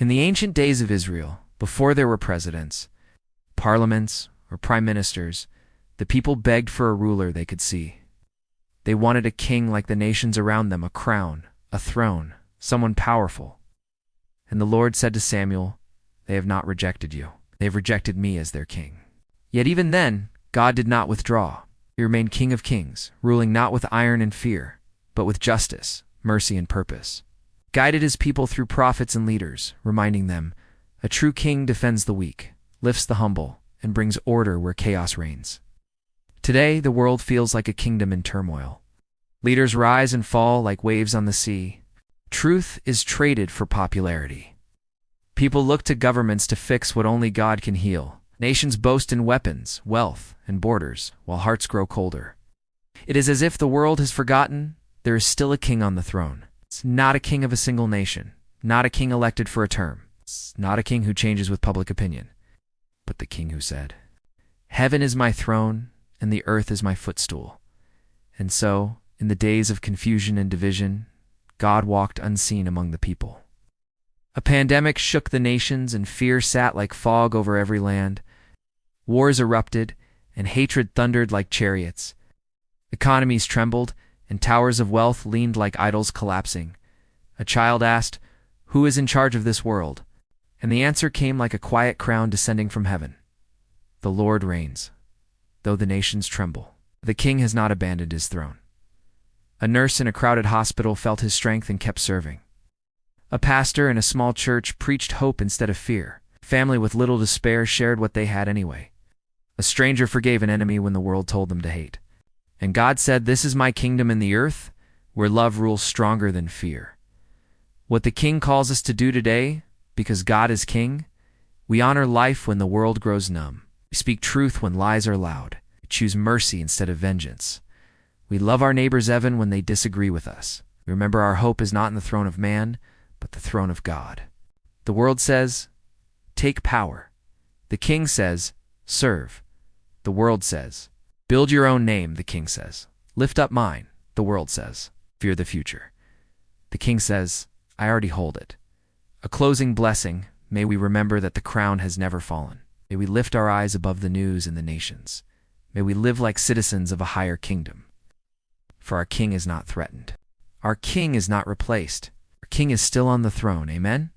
In the ancient days of Israel, before there were presidents, parliaments, or prime ministers, the people begged for a ruler they could see. They wanted a king like the nations around them, a crown, a throne, someone powerful. And the Lord said to Samuel, "They have not rejected you. They have rejected me as their king." Yet even then, God did not withdraw. He remained King of Kings, ruling not with iron and fear, but with justice, mercy, and purpose. Guided his people through prophets and leaders, reminding them, a true king defends the weak, lifts the humble, and brings order where chaos reigns. Today, the world feels like a kingdom in turmoil. Leaders rise and fall like waves on the sea. Truth is traded for popularity. People look to governments to fix what only God can heal. Nations boast in weapons, wealth, and borders, while hearts grow colder. It is as if the world has forgotten there is still a king on the throne. It's not a king of a single nation, not a king elected for a term. It's not a king who changes with public opinion, but the king who said, "Heaven is my throne, and the earth is my footstool." And so, in the days of confusion and division, God walked unseen among the people. A pandemic shook the nations, and fear sat like fog over every land. Wars erupted, and hatred thundered like chariots. Economies trembled, and towers of wealth leaned like idols collapsing. A child asked, "Who is in charge of this world?" And the answer came like a quiet crown descending from heaven. The Lord reigns, though the nations tremble. The king has not abandoned his throne. A nurse in a crowded hospital felt his strength and kept serving. A pastor in a small church preached hope instead of fear. A family with little to spare shared what they had anyway. A stranger forgave an enemy when the world told them to hate. And God said, "This is my kingdom in the earth, where love rules stronger than fear." What the King calls us to do today, because God is King, we honor life when the world grows numb. We speak truth when lies are loud. We choose mercy instead of vengeance. We love our neighbors even when they disagree with us. We remember our hope is not in the throne of man, but the throne of God. The world says, "Take power." The King says, "Serve." The world says, "Build your own name," the King says. "Lift up mine," the world says. "Fear the future." The King says, "I already hold it." A closing blessing, may we remember that the crown has never fallen. May we lift our eyes above the news and the nations. May we live like citizens of a higher kingdom. For our King is not threatened. Our King is not replaced. Our King is still on the throne. Amen?